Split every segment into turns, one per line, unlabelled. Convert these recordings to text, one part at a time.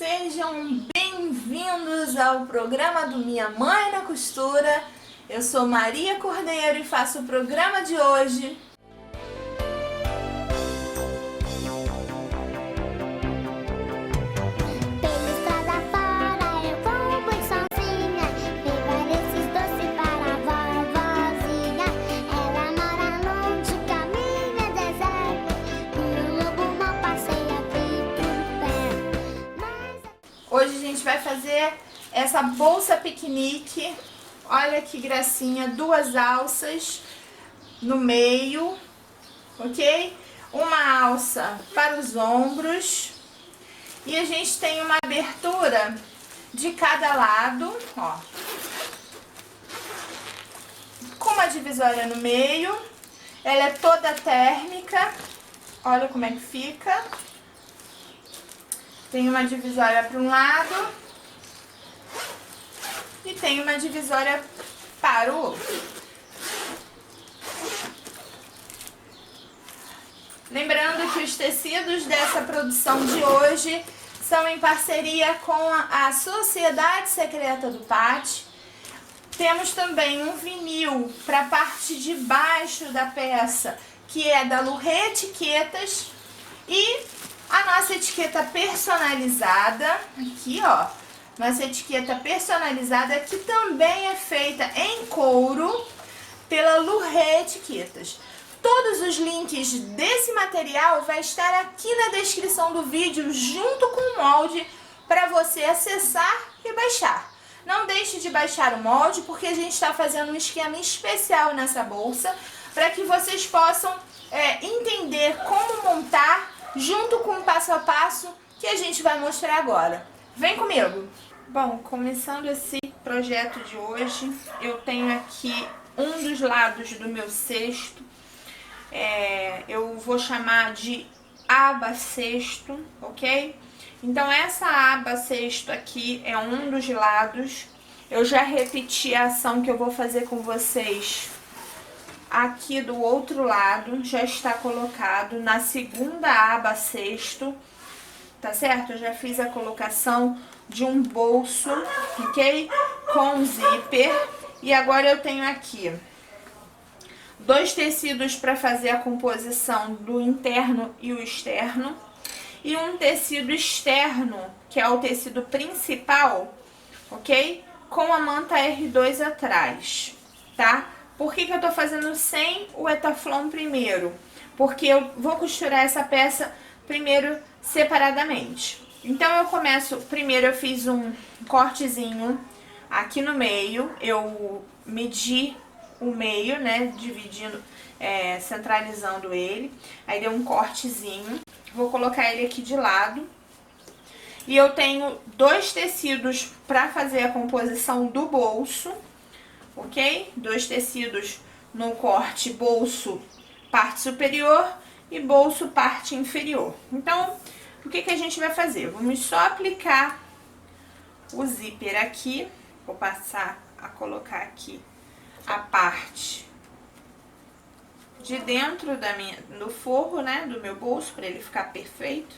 Sejam bem-vindos ao programa do Minha Mãe na Costura. Eu sou Maria Cordeiro e faço o programa de hoje. Hoje a gente vai fazer essa bolsa piquenique. Olha que gracinha, duas alças no meio, ok? Uma alça para os ombros. E a gente tem uma abertura de cada lado, ó. Com uma divisória no meio. Ela é toda térmica. Olha como é que fica. Tem uma divisória para um lado e tem uma divisória para o outro. Lembrando que os tecidos dessa produção de hoje são em parceria com a Sociedade Secreta do Pati. Temos também um vinil para a parte de baixo da peça, que é da Lurê Etiquetas, e a nossa etiqueta personalizada, aqui ó, nossa etiqueta personalizada, que também é feita em couro pela Lurê Etiquetas. Todos os links desse material vai estar aqui na descrição do vídeo, junto com o molde, para você acessar e baixar. Não deixe de baixar o molde, porque a gente está fazendo um esquema especial nessa bolsa, para que vocês possam entender como montar, junto com o passo a passo que a gente vai mostrar agora. Vem comigo! Bom, começando esse projeto de hoje, eu tenho aqui um dos lados do meu cesto. Eu vou chamar de aba cesto, ok? Então essa aba cesto aqui é um dos lados. Eu já repeti a ação que eu vou fazer com vocês aqui do outro lado, já está colocado na segunda aba cesto, tá certo? Eu já fiz a colocação de um bolso, ok? Com zíper. E agora eu tenho aqui dois tecidos para fazer a composição do interno e o externo. E um tecido externo, que é o tecido principal, ok? Com a manta R2 atrás, tá? Por que eu tô fazendo sem o etaflon primeiro? Porque eu vou costurar essa peça primeiro separadamente. Então eu começo, primeiro eu fiz um cortezinho aqui no meio, eu medi o meio, né, dividindo, centralizando ele. Aí deu um cortezinho, vou colocar ele aqui de lado. E eu tenho dois tecidos para fazer a composição do bolso, ok? Dois tecidos no corte bolso parte superior e bolso parte inferior. Então, o que a gente vai fazer? Vamos só aplicar o zíper aqui. Vou passar a colocar aqui a parte de dentro do forro, né, do meu bolso, para ele ficar perfeito.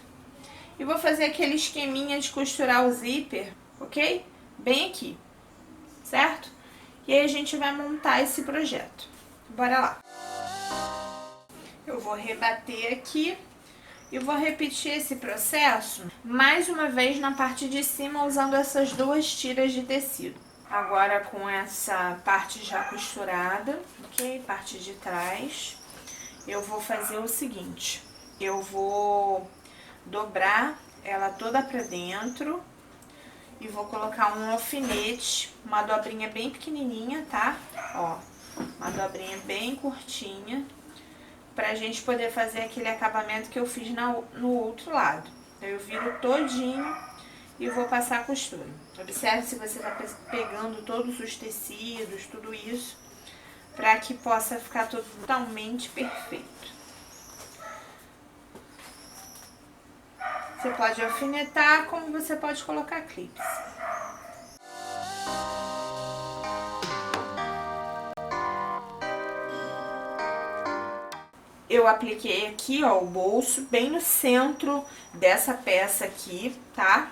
E vou fazer aquele esqueminha de costurar o zíper, ok? Bem aqui, certo? E aí a gente vai montar esse projeto. Bora lá! Eu vou rebater aqui e vou repetir esse processo mais uma vez na parte de cima, usando essas duas tiras de tecido. Agora com essa parte já costurada, ok? Parte de trás, eu vou fazer o seguinte: eu vou dobrar ela toda pra dentro e vou colocar um alfinete, uma dobrinha bem pequenininha, tá? Ó, uma dobrinha bem curtinha, pra gente poder fazer aquele acabamento que eu fiz no outro lado. Então, eu viro todinho e vou passar a costura. Observe se você tá pegando todos os tecidos, tudo isso, pra que possa ficar totalmente perfeito. Você pode alfinetar, como você pode colocar clipes. Eu apliquei aqui, ó, o bolso bem no centro dessa peça aqui, tá?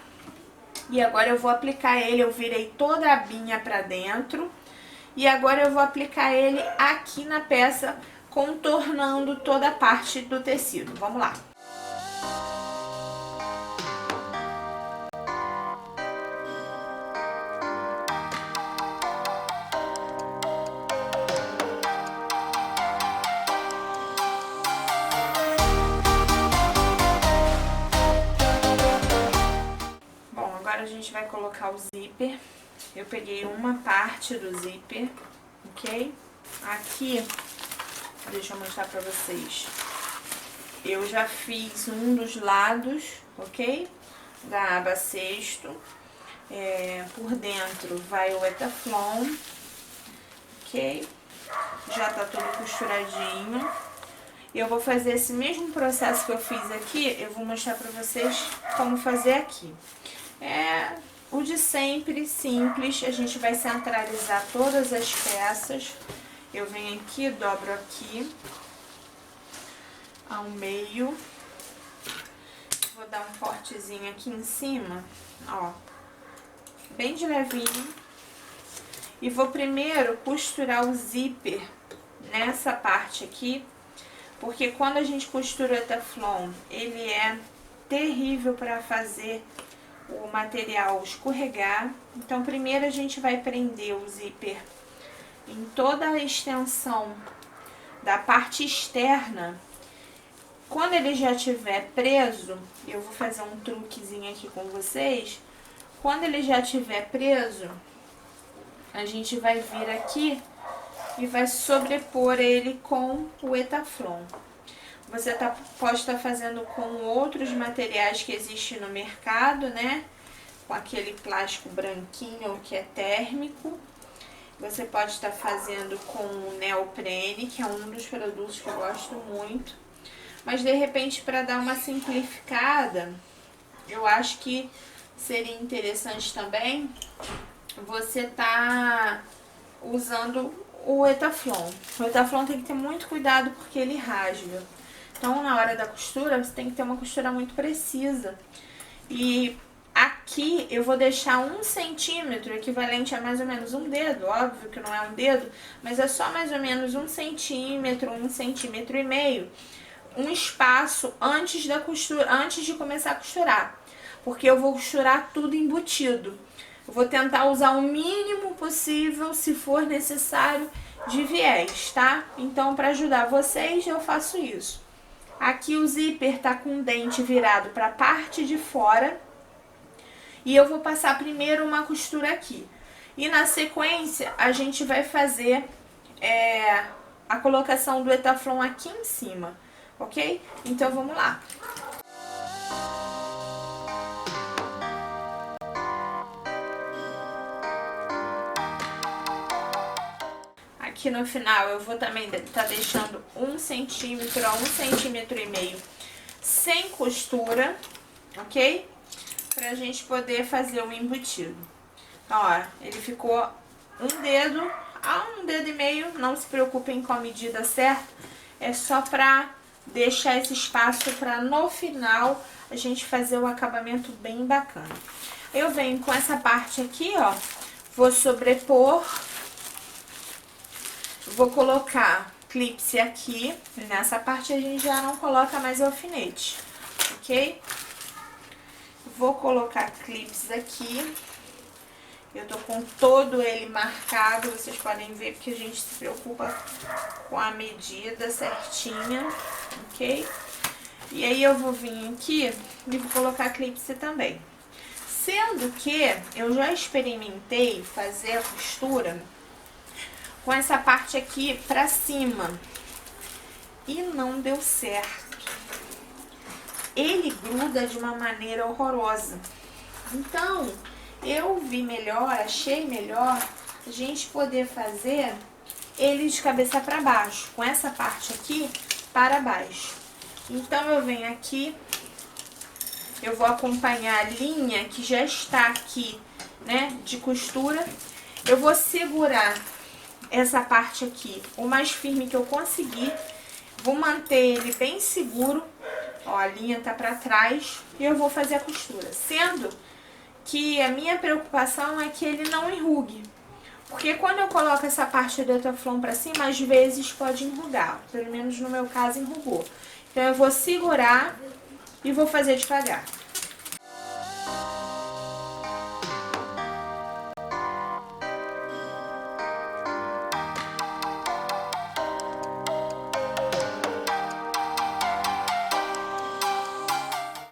E agora eu vou aplicar ele, eu virei toda a abinha pra dentro. E agora eu vou aplicar ele aqui na peça, contornando toda a parte do tecido. Vamos lá. Agora a gente vai colocar o zíper. Eu peguei uma parte do zíper, ok? Aqui, deixa eu mostrar pra vocês. Eu já fiz um dos lados, ok? Da aba sexto. Por dentro vai o Etaflon, ok? Já tá tudo costuradinho. Eu vou fazer esse mesmo processo que eu fiz aqui, eu vou mostrar pra vocês como fazer aqui. É o de sempre, simples, a gente vai centralizar todas as peças. Eu venho aqui, dobro aqui, ao meio. Vou dar um cortezinho aqui em cima, ó, bem de levinho. E vou primeiro costurar o zíper nessa parte aqui, porque quando a gente costura o Etaflon, ele é terrível para fazer o material escorregar. Então primeiro a gente vai prender o zíper em toda a extensão da parte externa. Quando ele já estiver preso, eu vou fazer um truquezinho aqui com vocês. Quando ele já estiver preso, a gente vai vir aqui e vai sobrepor ele com o Etaflon. Você pode estar fazendo com outros materiais que existem no mercado, né? Com aquele plástico branquinho que é térmico. Você pode estar fazendo com o neoprene, que é um dos produtos que eu gosto muito. Mas de repente, para dar uma simplificada, eu acho que seria interessante também você tá usando o Etaflon. O Etaflon tem que ter muito cuidado porque ele rasga. Então, na hora da costura, você tem que ter uma costura muito precisa. E aqui eu vou deixar 1 centímetro, equivalente a mais ou menos um dedo. Óbvio que não é um dedo, mas é só mais ou menos 1 centímetro, 1,5 centímetros, um espaço antes da costura, antes de começar a costurar. Porque eu vou costurar tudo embutido. Eu vou tentar usar o mínimo possível, se for necessário, de viés, tá? Então, para ajudar vocês, eu faço isso. Aqui o zíper tá com o dente virado para a parte de fora. E eu vou passar primeiro uma costura aqui. E na sequência, a gente vai fazer a colocação do Etaflon aqui em cima, ok? Então, vamos lá. Aqui no final eu vou também estar deixando 1 centímetro a 1,5 centímetros sem costura, ok? Pra gente poder fazer o embutido. Então, ó, ele ficou um dedo a 1,5 dedos, não se preocupem com a medida certa, é só pra deixar esse espaço pra no final a gente fazer o acabamento bem bacana. Eu venho com essa parte aqui, ó, vou sobrepor. Vou colocar clipe aqui, nessa parte a gente já não coloca mais alfinete, ok? Vou colocar clipes aqui, eu tô com todo ele marcado, vocês podem ver porque a gente se preocupa com a medida certinha, ok? E aí eu vou vir aqui e vou colocar clipes também. Sendo que eu já experimentei fazer a costura com essa parte aqui pra cima e não deu certo. Ele gruda de uma maneira horrorosa. Então, eu vi melhor, achei melhor a gente poder fazer ele de cabeça pra baixo, com essa parte aqui para baixo. Então, eu venho aqui, eu vou acompanhar a linha que já está aqui, né, de costura. Eu vou segurar essa parte aqui o mais firme que eu conseguir, vou manter ele bem seguro, ó, a linha tá pra trás, e eu vou fazer a costura, sendo que a minha preocupação é que ele não enrugue. Porque quando eu coloco essa parte do Etaflon pra cima, às vezes pode enrugar. Pelo menos no meu caso enrugou. Então eu vou segurar e vou fazer devagar.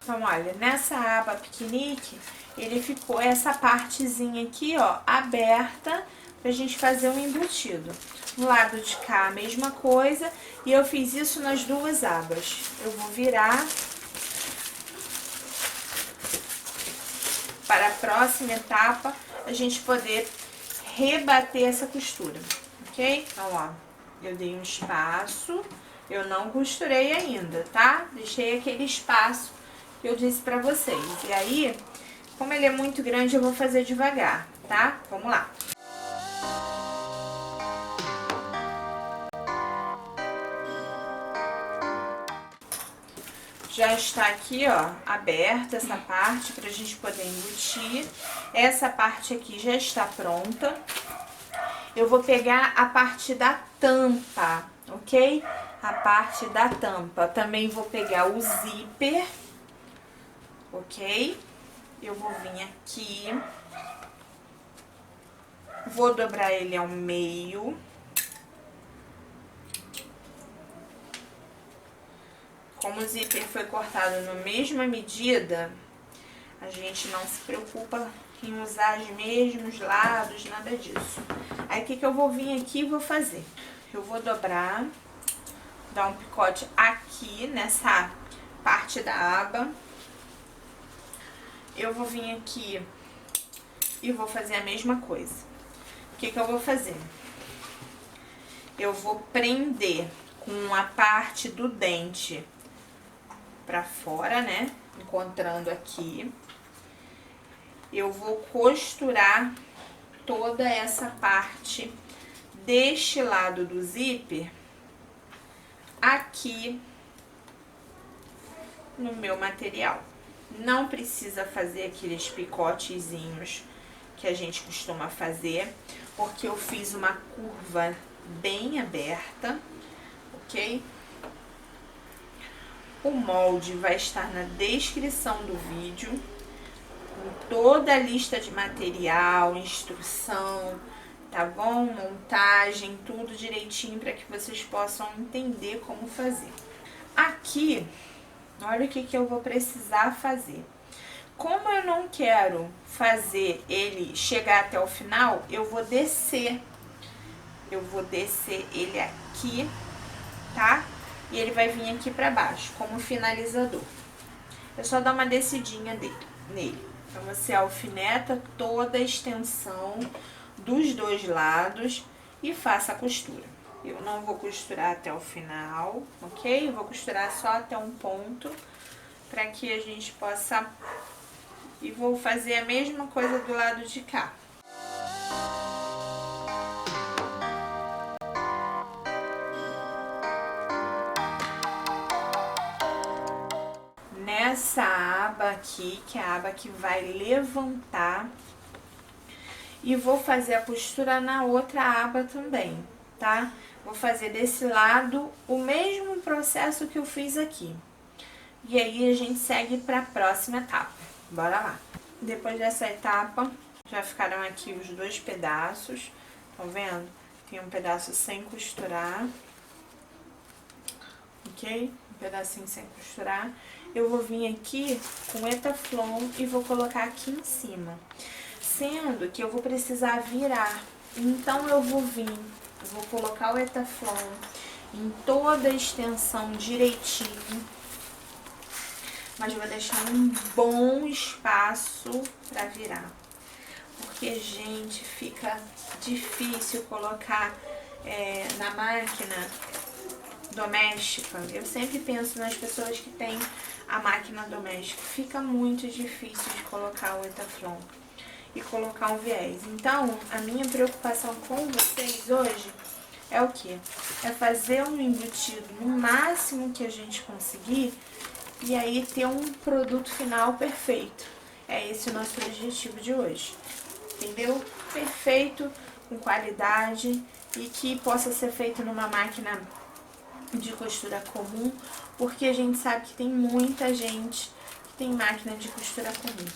Então, olha, nessa aba piquenique, ele ficou essa partezinha aqui, ó, aberta pra gente fazer um embutido. No lado de cá, a mesma coisa, e eu fiz isso nas duas abas. Eu vou virar para a próxima etapa, a gente poder rebater essa costura, ok? Então, ó, eu dei um espaço, eu não costurei ainda, tá? Deixei aquele espaço que eu disse pra vocês. E aí, como ele é muito grande, eu vou fazer devagar, tá? Vamos lá. Já está aqui, ó, aberta essa parte pra gente poder embutir. Essa parte aqui já está pronta. Eu vou pegar a parte da tampa, ok? A parte da tampa. Também vou pegar o zíper, ok? Eu vou vir aqui, vou dobrar ele ao meio. Como o zíper foi cortado na mesma medida, a gente não se preocupa em usar os mesmos lados, nada disso. Aí, o que eu vou vir aqui e vou fazer? Eu vou dobrar, dar um picote aqui nessa parte da aba. Eu vou vir aqui e vou fazer a mesma coisa. O que eu vou fazer? Eu vou prender com a parte do dente pra fora, né? Encontrando aqui. Eu vou costurar toda essa parte deste lado do zíper aqui no meu material. Não precisa fazer aqueles picotezinhos que a gente costuma fazer, porque eu fiz uma curva bem aberta, ok? O molde vai estar na descrição do vídeo, com toda a lista de material, instrução, tá bom? Montagem, tudo direitinho para que vocês possam entender como fazer. Aqui, olha o que eu vou precisar fazer. Como eu não quero fazer ele chegar até o final, eu vou descer. Eu vou descer ele aqui, tá? E ele vai vir aqui pra baixo, como finalizador. É só dar uma descidinha nele. Então, você alfineta toda a extensão dos dois lados e faça a costura. Eu não vou costurar até o final, ok? Eu vou costurar só até um ponto, pra que a gente possa... E vou fazer a mesma coisa do lado de cá. Nessa aba aqui, que é a aba que vai levantar, e vou fazer a costura na outra aba também, tá? Vou fazer desse lado o mesmo processo que eu fiz aqui. E aí a gente segue para a próxima etapa. Bora lá. Depois dessa etapa, já ficaram aqui os dois pedaços. Estão vendo? Tem um pedaço sem costurar. Ok? Um pedacinho sem costurar. Eu vou vir aqui com Etaflon e vou colocar aqui em cima. Sendo que eu vou precisar virar. Então, eu vou vou colocar o Etaflon em toda a extensão direitinho. Mas vou deixar um bom espaço pra virar. Porque, gente, fica difícil colocar na máquina doméstica. Eu sempre penso nas pessoas que têm a máquina doméstica. Fica muito difícil de colocar o Etaflon e colocar um viés. Então, a minha preocupação com vocês hoje é o quê? É fazer um embutido no máximo que a gente conseguir e aí ter um produto final perfeito. É esse o nosso objetivo de hoje, entendeu? Perfeito, com qualidade e que possa ser feito numa máquina de costura comum, porque a gente sabe que tem muita gente que tem máquina de costura comum,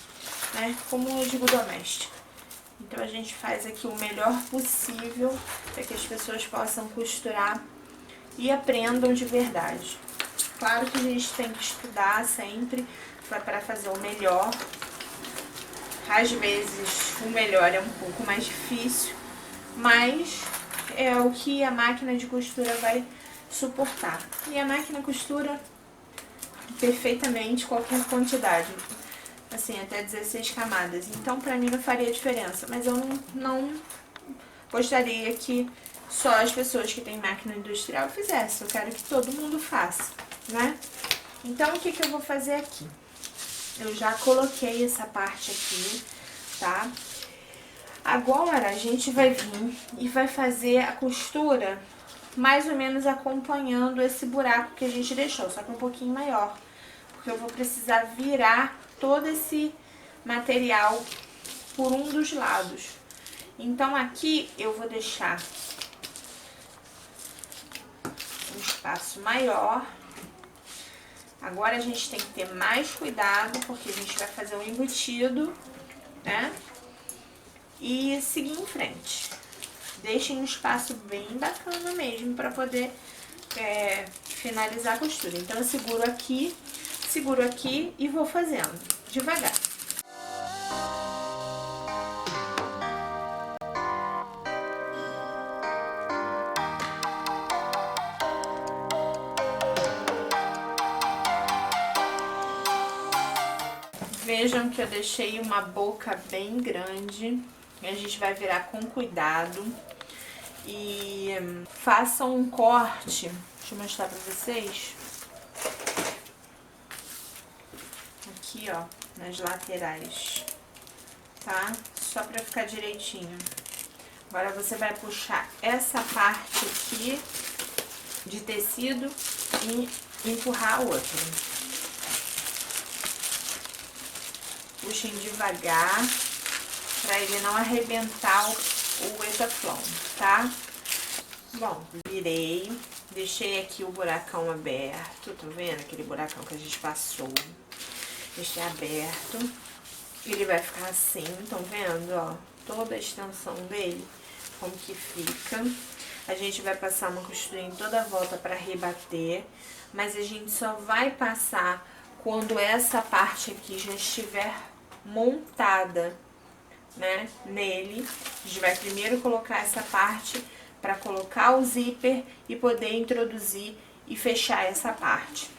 né? Como eu digo, doméstica. Então a gente faz aqui o melhor possível para que as pessoas possam costurar e aprendam de verdade. Claro que a gente tem que estudar sempre para fazer o melhor. Às vezes o melhor é um pouco mais difícil, mas é o que a máquina de costura vai suportar. E a máquina costura perfeitamente qualquer quantidade, assim, até 16 camadas. Então pra mim não faria diferença, mas eu não gostaria que só as pessoas que têm máquina industrial fizessem. Eu quero que todo mundo faça, né? Então o que que eu vou fazer aqui? Eu já coloquei essa parte aqui, tá? Agora a gente vai vir e vai fazer a costura mais ou menos acompanhando esse buraco que a gente deixou, só que um pouquinho maior, porque eu vou precisar virar todo esse material por um dos lados. Então aqui eu vou deixar um espaço maior. Agora a gente tem que ter mais cuidado, porque a gente vai fazer um embutido, né? E seguir em frente. Deixem um espaço bem bacana mesmo para poder finalizar a costura. Então eu seguro aqui e vou fazendo devagar. Vejam que eu deixei uma boca bem grande. A gente vai virar com cuidado. E façam um corte. Deixa eu mostrar pra vocês. Aqui, ó, nas laterais, tá? Só pra ficar direitinho. Agora você vai puxar essa parte aqui de tecido e empurrar a outra. Puxem devagar pra ele não arrebentar o etaflão, tá? Bom, virei, deixei aqui o buracão aberto, tá vendo? Aquele buracão que a gente passou. Deixei aberto. Ele vai ficar assim, estão vendo, ó? Toda a extensão dele, como que fica. A gente vai passar uma costurinha em toda a volta pra rebater, mas a gente só vai passar quando essa parte aqui já estiver montada, né, nele. A gente vai primeiro colocar essa parte para colocar o zíper e poder introduzir e fechar essa parte.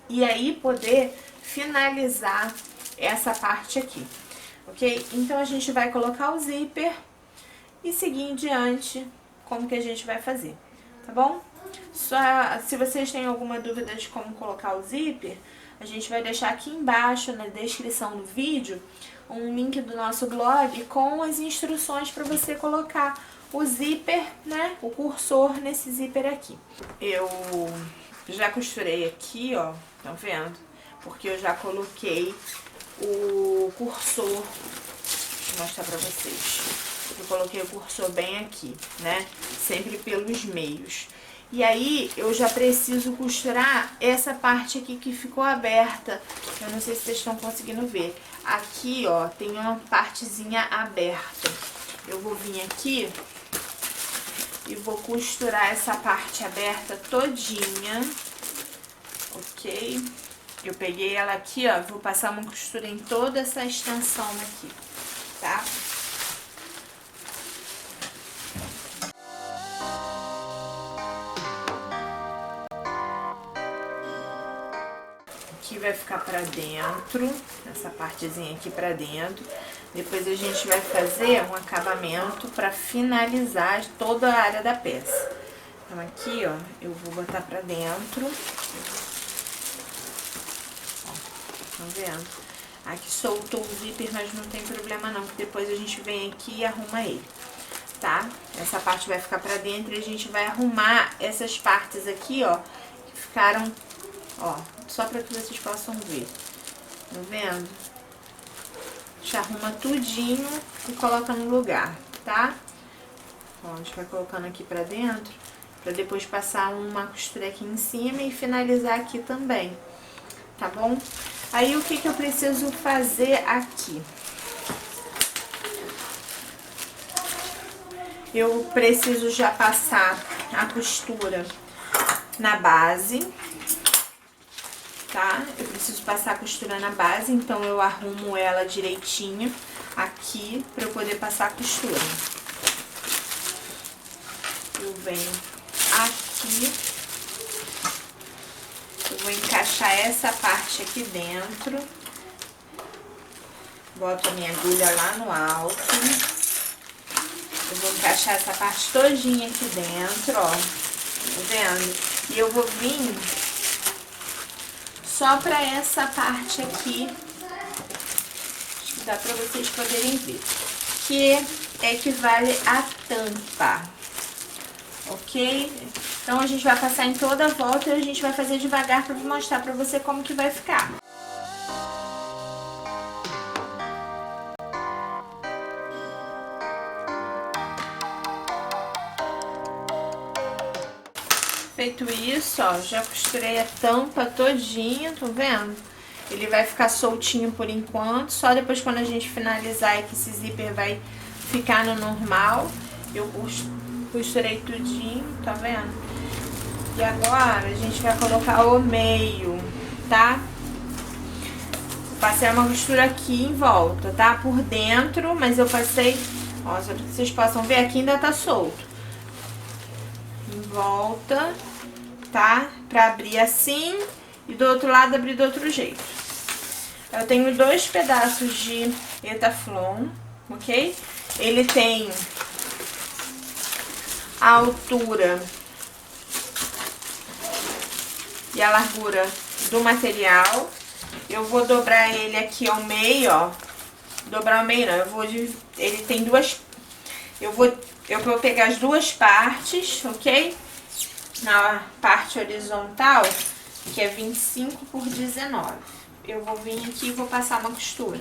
E aí poder finalizar essa parte aqui, ok? Então a gente vai colocar o zíper e seguir em diante como que a gente vai fazer, tá bom? Só se vocês têm alguma dúvida de como colocar o zíper, a gente vai deixar aqui embaixo na descrição do vídeo um link do nosso blog com as instruções para você colocar o zíper, né, o cursor nesse zíper aqui. Eu já costurei aqui, ó, estão vendo? Porque eu já coloquei o cursor, deixa eu mostrar pra vocês. Eu coloquei o cursor bem aqui, né, sempre pelos meios. E aí, eu já preciso costurar essa parte aqui que ficou aberta. Eu não sei se vocês estão conseguindo ver. Aqui, ó, tem uma partezinha aberta. Eu vou vir aqui e vou costurar essa parte aberta todinha, ok? Eu peguei ela aqui, ó, vou passar uma costura em toda essa extensão aqui, tá? Aqui vai ficar pra dentro, essa partezinha aqui pra dentro. Depois a gente vai fazer um acabamento pra finalizar toda a área da peça. Então aqui, ó, eu vou botar pra dentro. Ó, estão vendo? Aqui soltou o zíper, mas não tem problema não, porque depois a gente vem aqui e arruma ele, tá? Essa parte vai ficar pra dentro e a gente vai arrumar essas partes aqui, ó, que ficaram, ó, só pra que vocês possam ver. Tá vendo? A gente arruma tudinho e coloca no lugar, tá? Ó, a gente vai colocando aqui pra dentro, pra depois passar uma costura aqui em cima e finalizar aqui também, tá bom? Aí, o que que eu preciso fazer aqui? Eu preciso já passar a costura na base, tá? Eu preciso passar a costura na base, então eu arrumo ela direitinho aqui pra eu poder passar a costura. Eu venho aqui, eu vou encaixar essa parte aqui dentro, boto a minha agulha lá no alto. Eu vou encaixar essa parte todinha aqui dentro, ó, tá vendo? E eu vou vir só pra essa parte aqui, acho que dá pra vocês poderem ver, que equivale à tampa, ok? Então a gente vai passar em toda a volta e a gente vai fazer devagar pra mostrar pra você como que vai ficar. Feito isso, ó, já costurei a tampa todinha, tá vendo? Ele vai ficar soltinho por enquanto, só depois quando a gente finalizar é que esse zíper vai ficar no normal. Eu costurei tudinho, tá vendo? E agora a gente vai colocar o meio, tá? Passei uma costura aqui em volta, tá? Por dentro, mas eu passei, ó, só pra que vocês possam ver, aqui ainda tá solto. Em volta, tá? Pra abrir assim e do outro lado abrir do outro jeito. Eu tenho 2 pedaços de Etaflon, ok? Ele tem a altura e a largura do material. Eu vou dobrar ele aqui ao meio, ó. Dobrar ao meio não, ele tem duas... Eu vou pegar as duas partes, ok? Na parte horizontal, que é 25 por 19. Eu vou vir aqui e vou passar uma costura.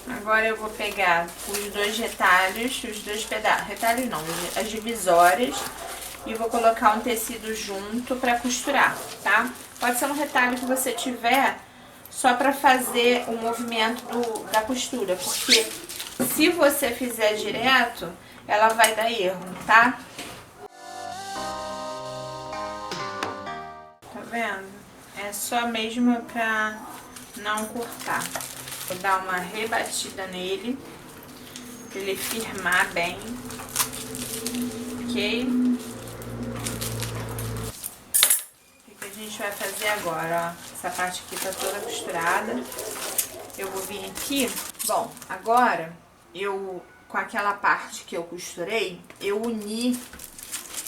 Agora eu vou pegar os 2 retalhos, os 2 pedaços, retalhos não, as divisórias, e vou colocar um tecido junto pra costurar, tá? Pode ser um retalho que você tiver, só pra fazer o movimento da costura, porque se você fizer direto, ela vai dar erro, tá? Tá vendo? É só mesmo pra não cortar. Vou dar uma rebatida nele, pra ele firmar bem, ok? O que a gente vai fazer agora, ó? Essa parte aqui tá toda costurada. Eu vou vir aqui. Bom, agora com aquela parte que eu costurei, eu uni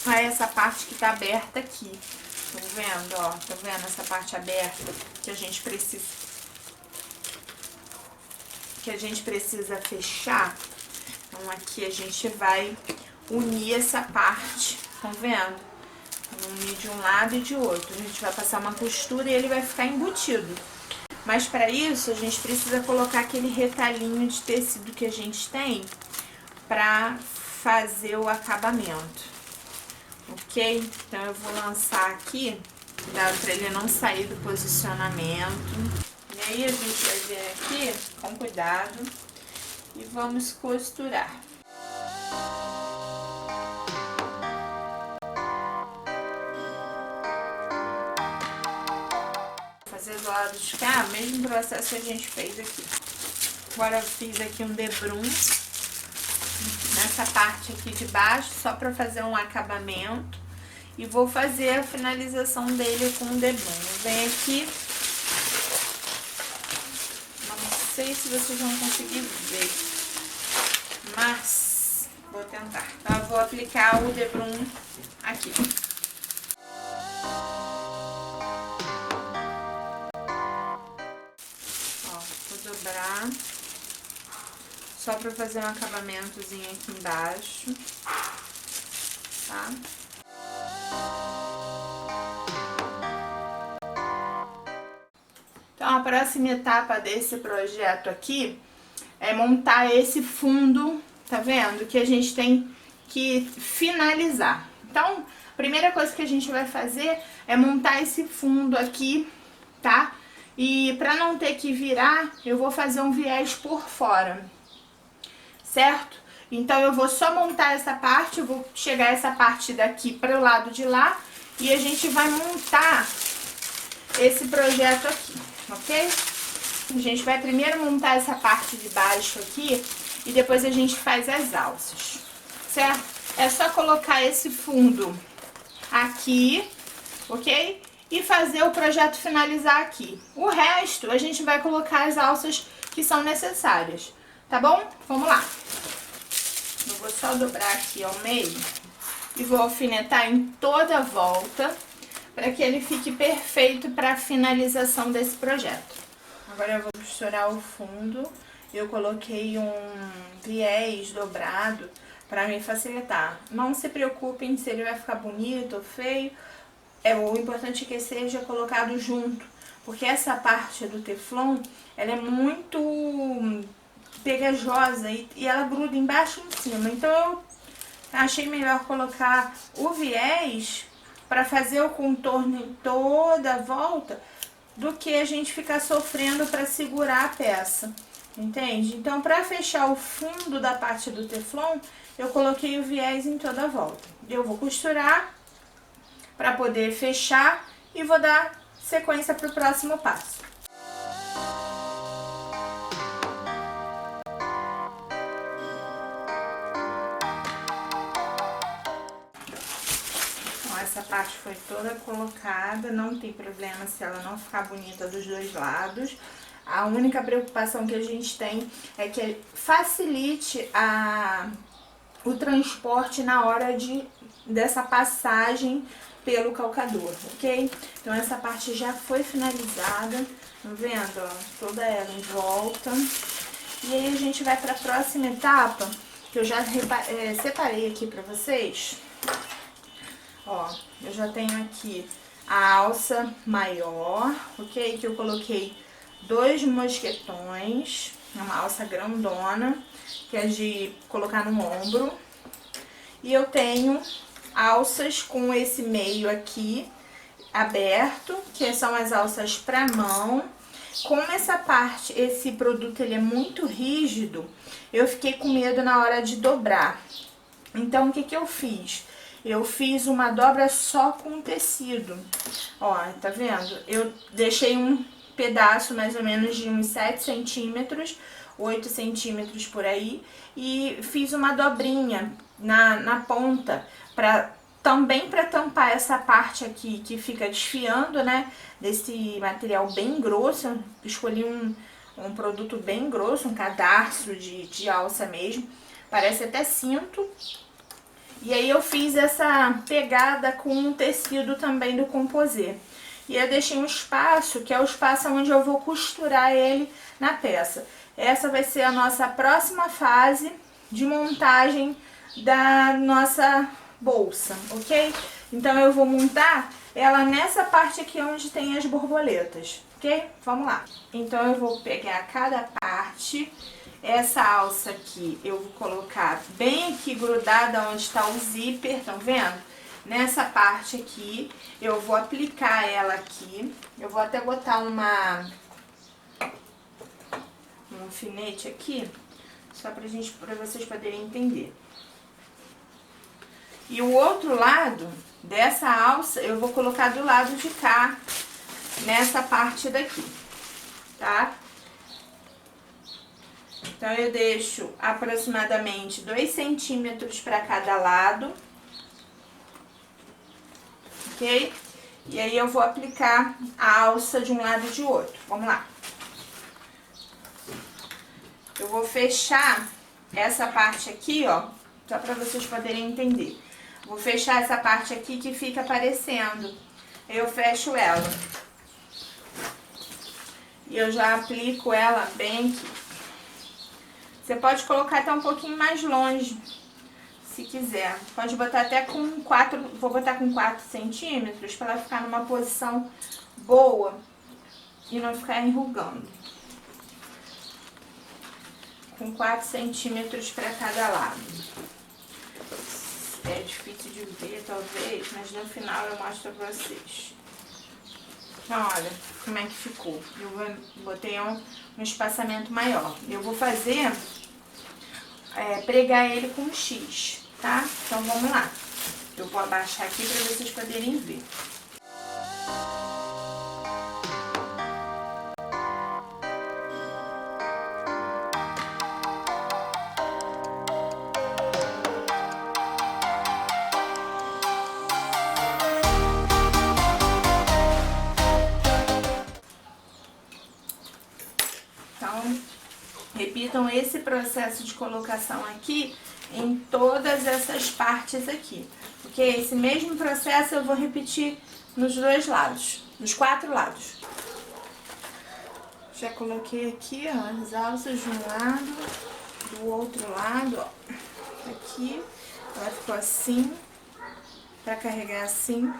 a essa parte que tá aberta aqui. Tá vendo, ó? Tá vendo essa parte aberta que a gente precisa fechar? Então aqui a gente vai unir essa parte, tá vendo? Unir de um lado e de outro. A gente vai passar uma costura e ele vai ficar embutido. Mas para isso a gente precisa colocar aquele retalhinho de tecido que a gente tem para fazer o acabamento, ok? Então eu vou lançar aqui, dá para ele não sair do posicionamento. E aí a gente vai ver aqui com cuidado e vamos costurar. Fazer do lado de cá, mesmo processo que a gente fez aqui. Agora eu fiz aqui um debrum nessa parte aqui de baixo, só para fazer um acabamento. E vou fazer a finalização dele com o debrum. Eu venho aqui, não sei se vocês vão conseguir ver, mas vou tentar. Então eu vou aplicar o debrum aqui. Dobrar, só para fazer um acabamentozinho aqui embaixo, tá? Então, a próxima etapa desse projeto aqui é montar esse fundo, tá vendo? Que a gente tem que finalizar. Então, a primeira coisa que a gente vai fazer é montar esse fundo aqui, tá? E pra não ter que virar, eu vou fazer um viés por fora, certo? Então, eu vou só montar essa parte, eu vou chegar essa parte daqui para o lado de lá e a gente vai montar esse projeto aqui, ok? A gente vai primeiro montar essa parte de baixo aqui e depois a gente faz as alças, certo? É só colocar esse fundo aqui, ok? E fazer o projeto finalizar aqui. O resto a gente vai colocar as alças que são necessárias, tá bom? Vamos lá. Eu vou só dobrar aqui ao meio e vou alfinetar em toda a volta para que ele fique perfeito para a finalização desse projeto. Agora eu vou costurar o fundo. Eu coloquei um viés dobrado para me facilitar. Não se preocupem se ele vai ficar bonito ou feio. O importante é que seja colocado junto, porque essa parte do teflon, ela é muito pegajosa e ela gruda embaixo e em cima. Então eu achei melhor colocar o viés para fazer o contorno em toda a volta do que a gente ficar sofrendo para segurar a peça, entende? Então, para fechar o fundo da parte do teflon, eu coloquei o viés em toda a volta. Eu vou costurar para poder fechar e vou dar sequência para o próximo passo. Essa parte foi toda colocada, não tem problema se ela não ficar bonita dos dois lados. A única preocupação que a gente tem é que facilite o transporte na hora dessa passagem pelo calcador, ok? Então essa parte já foi finalizada, tá vendo? Ó, toda ela em volta. E aí a gente vai para a próxima etapa, que eu já separei aqui para vocês. Ó, eu já tenho aqui a alça maior, ok? Que eu coloquei 2 mosquetões, uma alça grandona, que é de colocar no ombro. E eu tenho alças com esse meio aqui aberto, que são as alças para mão. Como essa parte, esse produto ele é muito rígido, eu fiquei com medo na hora de dobrar. Então, o que eu fiz? Eu fiz uma dobra só com tecido. Ó, tá vendo? Eu deixei um pedaço mais ou menos de uns 7 centímetros, 8 centímetros por aí, e fiz uma dobrinha na ponta, também para tampar essa parte aqui que fica desfiando, né? Desse material bem grosso. Eu escolhi um produto bem grosso, um cadarço de alça mesmo, parece até cinto. E aí eu fiz essa pegada com um tecido também do composê. E eu deixei um espaço, que é o espaço onde eu vou costurar ele na peça. Essa vai ser a nossa próxima fase de montagem da nossa bolsa, ok? Então eu vou montar ela nessa parte aqui onde tem as borboletas, ok? Vamos lá. Então eu vou pegar cada parte. Essa alça aqui eu vou colocar bem aqui grudada onde está o zíper, estão vendo? Nessa parte aqui, eu vou aplicar ela aqui. Eu vou até botar um alfinete aqui, só pra vocês poderem entender. E o outro lado dessa alça, eu vou colocar do lado de cá, nessa parte daqui, tá? Então, eu deixo aproximadamente 2 centímetros para cada lado, ok? E aí, eu vou aplicar a alça de um lado e de outro. Vamos lá. Eu vou fechar essa parte aqui, ó, só para vocês poderem entender. Vou fechar essa parte aqui que fica aparecendo. Eu fecho ela. E eu já aplico ela bem aqui. Você pode colocar até um pouquinho mais longe, se quiser. Pode botar até com 4, vou botar com 4 centímetros para ela ficar numa posição boa e não ficar enrugando. Com 4 centímetros para cada lado. É difícil de ver, talvez, mas no final eu mostro pra vocês. Então, olha como é que ficou. Eu botei um espaçamento maior. Eu vou fazer, pregar ele com X, tá? Então, vamos lá. Eu vou abaixar aqui pra vocês poderem ver. Então, repitam esse processo de colocação aqui em todas essas partes aqui. Porque esse mesmo processo eu vou repetir nos 2 lados, nos 4 lados. Já coloquei aqui, ó, as alças de um lado, do outro lado, ó. Aqui, ela ficou assim, pra carregar assim.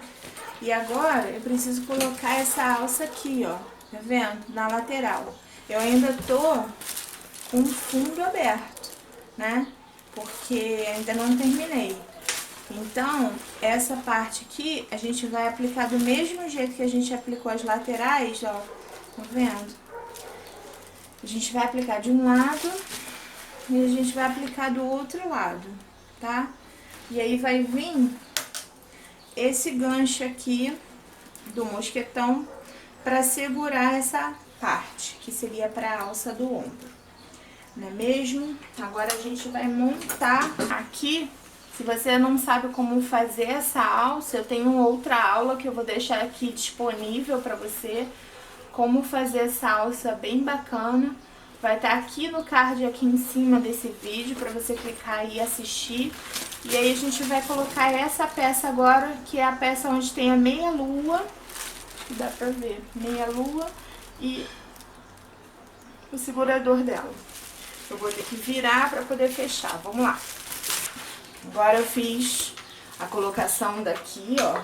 E agora eu preciso colocar essa alça aqui, ó, tá vendo? Na lateral. Eu ainda tô com o fundo aberto, né? Porque ainda não terminei. Então, essa parte aqui, a gente vai aplicar do mesmo jeito que a gente aplicou as laterais, ó. Tá vendo? A gente vai aplicar de um lado e a gente vai aplicar do outro lado, tá? E aí vai vir esse gancho aqui do mosquetão para segurar essa parte, que seria para a alça do ombro, não é mesmo? Agora a gente vai montar aqui. Se você não sabe como fazer essa alça, eu tenho outra aula que eu vou deixar aqui disponível para você, como fazer essa alça bem bacana. Vai estar aqui no card, aqui em cima desse vídeo, para você clicar e assistir. E aí a gente vai colocar essa peça agora, que é a peça onde tem a meia lua, dá pra ver, meia lua e o segurador dela. Eu vou ter que virar para poder fechar, vamos lá. Agora eu fiz a colocação daqui, ó.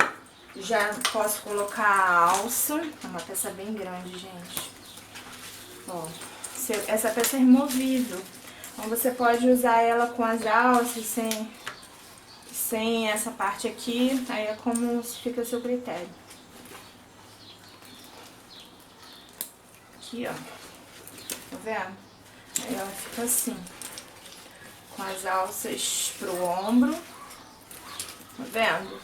Já posso colocar a alça. É uma peça bem grande, gente. Ó, essa peça é removível. Então você pode usar ela com as alças, sem essa parte aqui. Aí é como fica o seu critério. Aqui, ó. Tá vendo? Aí ela fica assim. Com as alças pro ombro, tá vendo?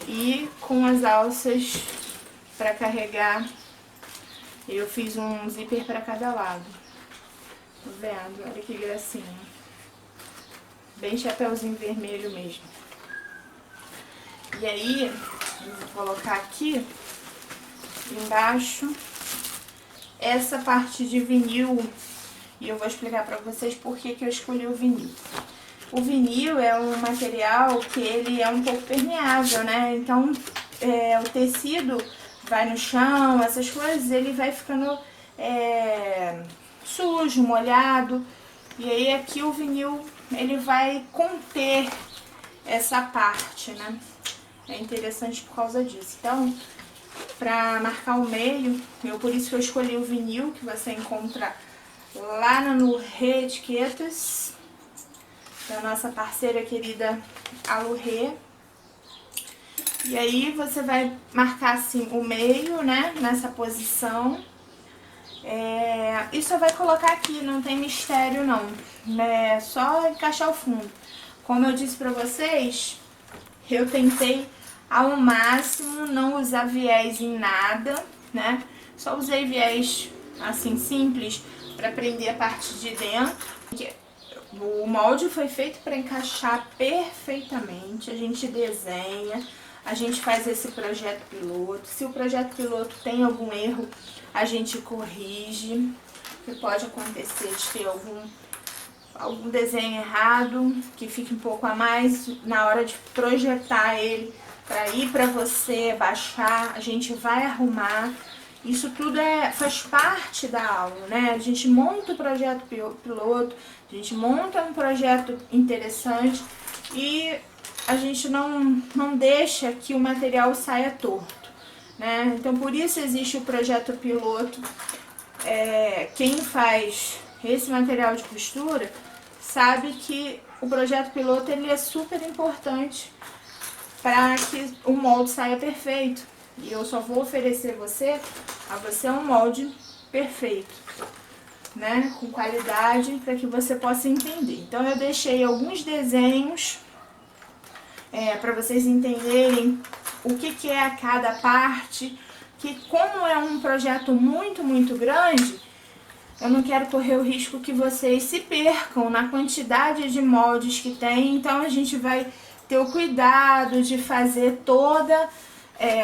E com as alças pra carregar, eu fiz um zíper pra cada lado, tá vendo? Olha que gracinha. Bem chapeuzinho vermelho mesmo. E aí, eu vou colocar aqui embaixo essa parte de vinil. E eu vou explicar pra vocês por que eu escolhi o vinil. O vinil é um material que ele é um pouco permeável, né? Então, o tecido vai no chão, essas coisas, ele vai ficando sujo, molhado. E aí aqui o vinil, ele vai conter essa parte, né? É interessante por causa disso. Então, pra marcar o meio, por isso que eu escolhi o vinil, que você encontra lá no Rê Etiquetas, da nossa parceira querida Alurê. E aí você vai marcar assim o meio, né, nessa posição. E só vai colocar aqui, não tem mistério não, é só encaixar o fundo. Como eu disse pra vocês, eu tentei ao máximo não usar viés em nada, né, só usei viés assim simples para prender a parte de dentro. O molde foi feito para encaixar perfeitamente. A gente desenha, a gente faz esse projeto piloto. Se o projeto piloto tem algum erro, a gente corrige. Que pode acontecer de ter algum desenho errado, que fique um pouco a mais na hora de projetar ele para ir para você baixar. A gente vai arrumar. Isso tudo faz parte da aula, né? A gente monta o projeto piloto, a gente monta um projeto interessante e a gente não deixa que o material saia torto. né? Então por isso existe o projeto piloto. Quem faz esse material de costura sabe que o projeto piloto ele é super importante para que o molde saia perfeito. E eu só vou oferecer a você um molde perfeito, né? Com qualidade, para que você possa entender. Então eu deixei alguns desenhos para vocês entenderem o que é cada parte, que como é um projeto muito grande, eu não quero correr o risco que vocês se percam na quantidade de moldes que tem, então a gente vai ter o cuidado de fazer toda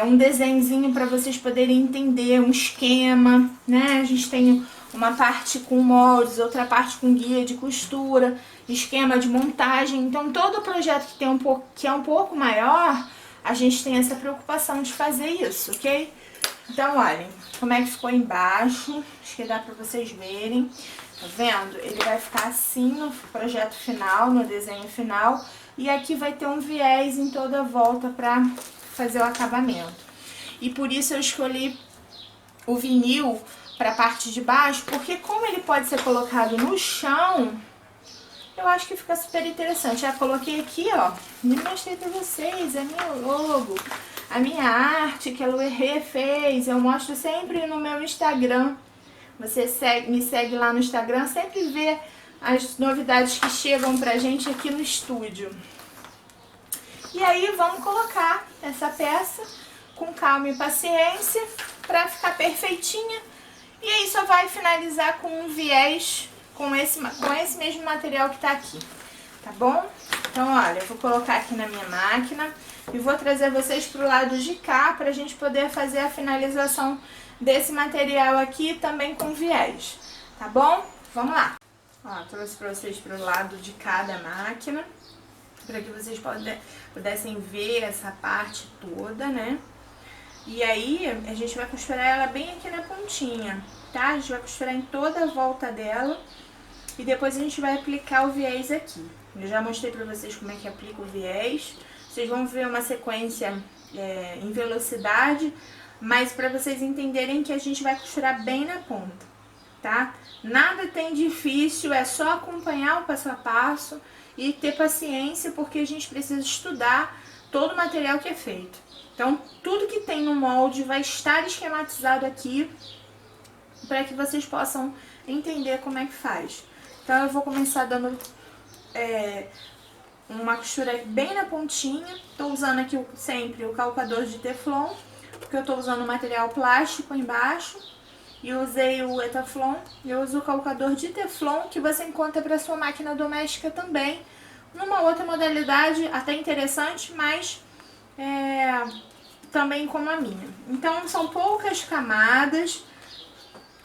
um desenhozinho para vocês poderem entender, um esquema, né? A gente tem uma parte com moldes, outra parte com guia de costura, esquema de montagem. Então todo projeto que é um pouco maior, a gente tem essa preocupação de fazer isso, ok? Então olhem como é que ficou embaixo, acho que dá pra vocês verem, tá vendo? Ele vai ficar assim no projeto final, no desenho final, e aqui vai ter um viés em toda a volta pra fazer o acabamento. E por isso eu escolhi o vinil pra parte de baixo, porque como ele pode ser colocado no chão, eu acho que fica super interessante. Já coloquei aqui, ó, e mostrei pra vocês, é meu logo, a minha arte que a Luerê fez. Eu mostro sempre no meu Instagram. Você me segue lá no Instagram, sempre vê as novidades que chegam pra gente aqui no estúdio. E aí vamos colocar essa peça com calma e paciência pra ficar perfeitinha. E aí só vai finalizar com um viés com esse mesmo material que tá aqui, tá bom? Então olha, eu vou colocar aqui na minha máquina e vou trazer vocês pro lado de cá pra gente poder fazer a finalização desse material aqui também com viés, tá bom? Vamos lá! Ó, trouxe pra vocês pro lado de cá da máquina, para que vocês pudessem ver essa parte toda, né? E aí a gente vai costurar ela bem aqui na pontinha, tá? A gente vai costurar em toda a volta dela e depois a gente vai aplicar o viés aqui. Eu já mostrei pra vocês como é que aplica o viés. Vocês vão ver uma sequência em velocidade, mas pra vocês entenderem que a gente vai costurar bem na ponta, tá? Nada tem difícil, é só acompanhar o passo a passo e ter paciência, porque a gente precisa estudar todo o material que é feito. Então, tudo que tem no molde vai estar esquematizado aqui para que vocês possam entender como é que faz. Então, eu vou começar dando uma costura bem na pontinha. Estou usando aqui sempre o calcador de Teflon, porque eu estou usando material plástico embaixo. E usei o Etaflon, eu uso o calcador de Teflon, que você encontra para sua máquina doméstica também, numa outra modalidade, até interessante, mas também como a minha. Então são poucas camadas,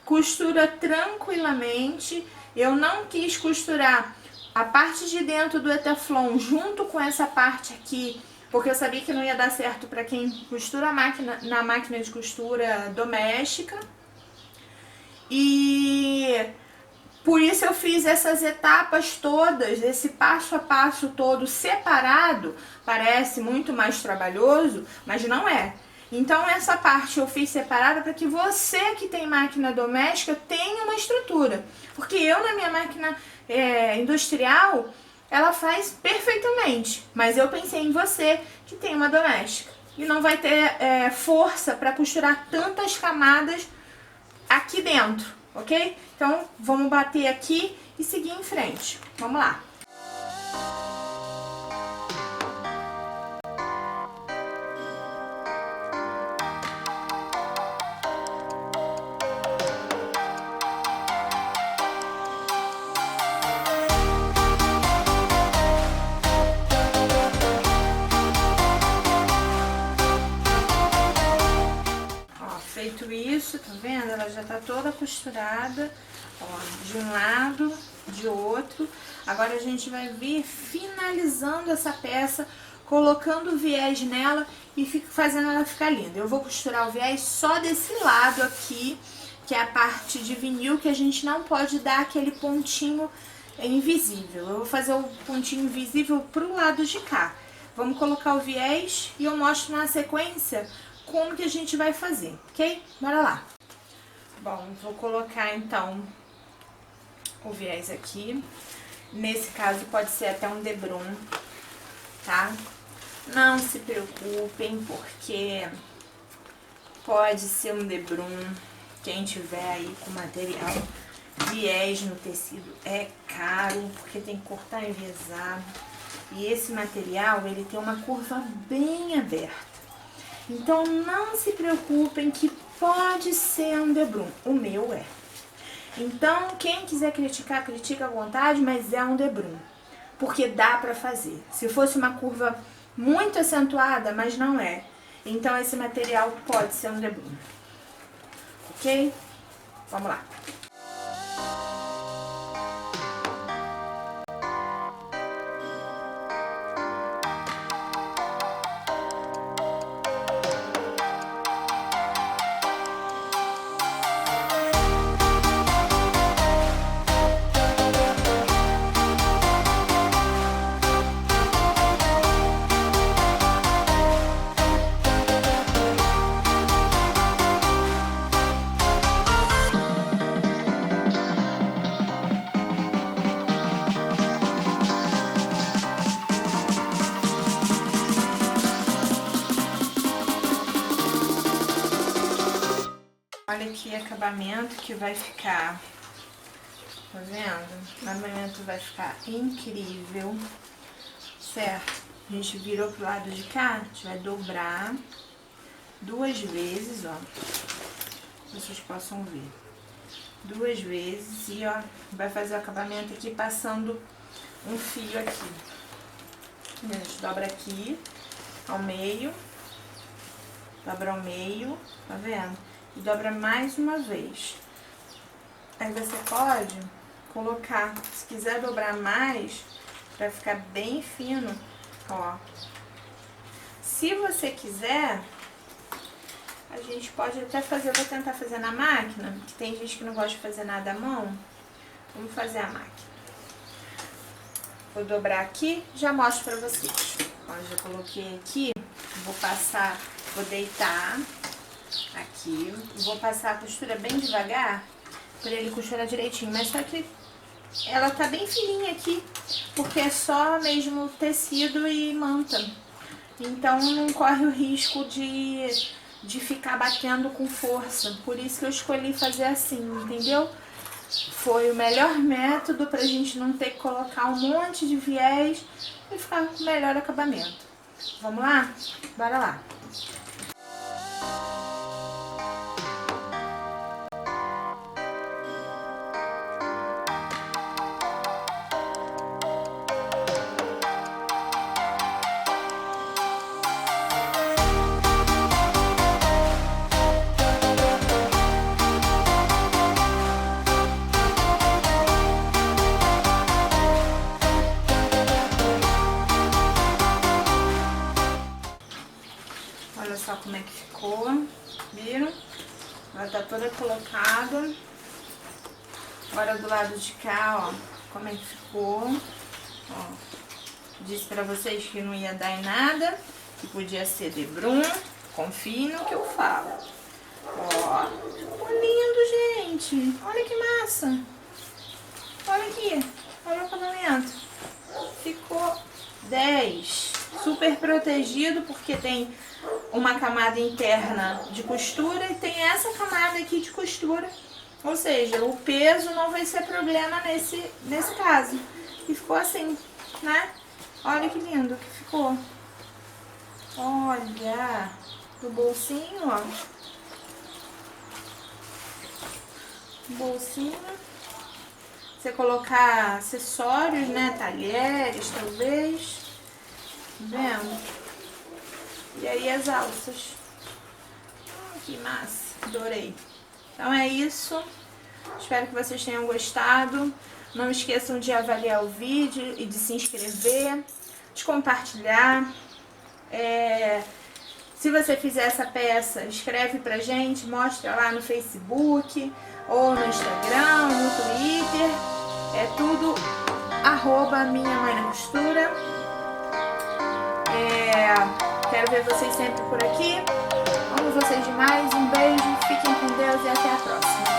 costura tranquilamente. Eu não quis costurar a parte de dentro do Etaflon junto com essa parte aqui, porque eu sabia que não ia dar certo para quem costura na máquina de costura doméstica. E por isso eu fiz essas etapas todas, esse passo a passo todo separado. Parece muito mais trabalhoso, mas não é. Então essa parte eu fiz separada para que você que tem máquina doméstica tenha uma estrutura. Porque eu na minha máquina industrial, ela faz perfeitamente. Mas eu pensei em você que tem uma doméstica. E não vai ter força para costurar tantas camadas aqui dentro, ok? Então, vamos bater aqui e seguir em frente. Vamos lá. Feito isso, tá vendo? Ela já tá toda costurada, ó, de um lado, de outro. Agora a gente vai vir finalizando essa peça, colocando o viés nela e fazendo ela ficar linda. Eu vou costurar o viés só desse lado aqui, que é a parte de vinil, que a gente não pode dar aquele pontinho invisível. Eu vou fazer o pontinho invisível pro lado de cá. Vamos colocar o viés e eu mostro na sequência como que a gente vai fazer, ok? Bora lá. Bom, vou colocar então o viés aqui. Nesse caso pode ser até um debrum, tá? Não se preocupem, porque pode ser um debrum. Quem tiver aí com material viés no tecido é caro, porque tem que cortar enviesado. E esse material, ele tem uma curva bem aberta. Então, não se preocupem que pode ser um debrum. O meu é. Então, quem quiser criticar, critica à vontade, mas é um debrum. Porque dá pra fazer. Se fosse uma curva muito acentuada, mas não é. Então, esse material pode ser um debrum. Ok? Vamos lá. Olha aqui o acabamento que vai ficar, tá vendo? O acabamento vai ficar incrível, certo? A gente virou pro lado de cá, a gente vai dobrar 2 vezes, ó, vocês possam ver. 2 vezes e, ó, vai fazer o acabamento aqui passando um fio aqui. A gente dobra aqui ao meio, dobra ao meio, tá vendo? E dobra mais uma vez. Aí você pode colocar, se quiser dobrar mais, pra ficar bem fino, ó. Se você quiser, a gente pode até fazer, eu vou tentar fazer na máquina, que tem gente que não gosta de fazer nada à mão. Vamos fazer a máquina. Vou dobrar aqui, já mostro pra vocês. Ó, já coloquei aqui, vou passar, vou deitar aqui, vou passar a costura bem devagar, pra ele costurar direitinho, mas só que ela tá bem fininha aqui, porque é só mesmo tecido e manta, então não corre o risco de ficar batendo com força, por isso que eu escolhi fazer assim, entendeu? Foi o melhor método pra gente não ter que colocar um monte de viés e ficar com o melhor acabamento. Vamos lá? Bora lá! Olha só como é que ficou, viram? Ela tá toda colocada. Agora do lado de cá, ó, como é que ficou. Ó, disse pra vocês que não ia dar em nada, que podia ser debrum, confie no que eu falo. Ó, ficou lindo, gente. Olha que massa. Olha aqui, olha o acabamento. Ficou 10. Super protegido, porque tem uma camada interna de costura e tem essa camada aqui de costura. Ou seja, o peso não vai ser problema nesse caso. E ficou assim, né? Olha que lindo que ficou. Olha, do bolsinho, ó. Bolsinho. Você colocar acessórios, né? Talheres, talvez. Tá vendo? E aí as alças. Que massa, adorei. Então é isso. Espero que vocês tenham gostado. Não esqueçam de avaliar o vídeo e de se inscrever, de compartilhar. Se você fizer essa peça, escreve pra gente, mostra lá no Facebook, ou no Instagram, no Twitter. É tudo @minhamãenacostura. Quero ver vocês sempre por aqui. Amo vocês demais, um beijo, fiquem com Deus e até a próxima.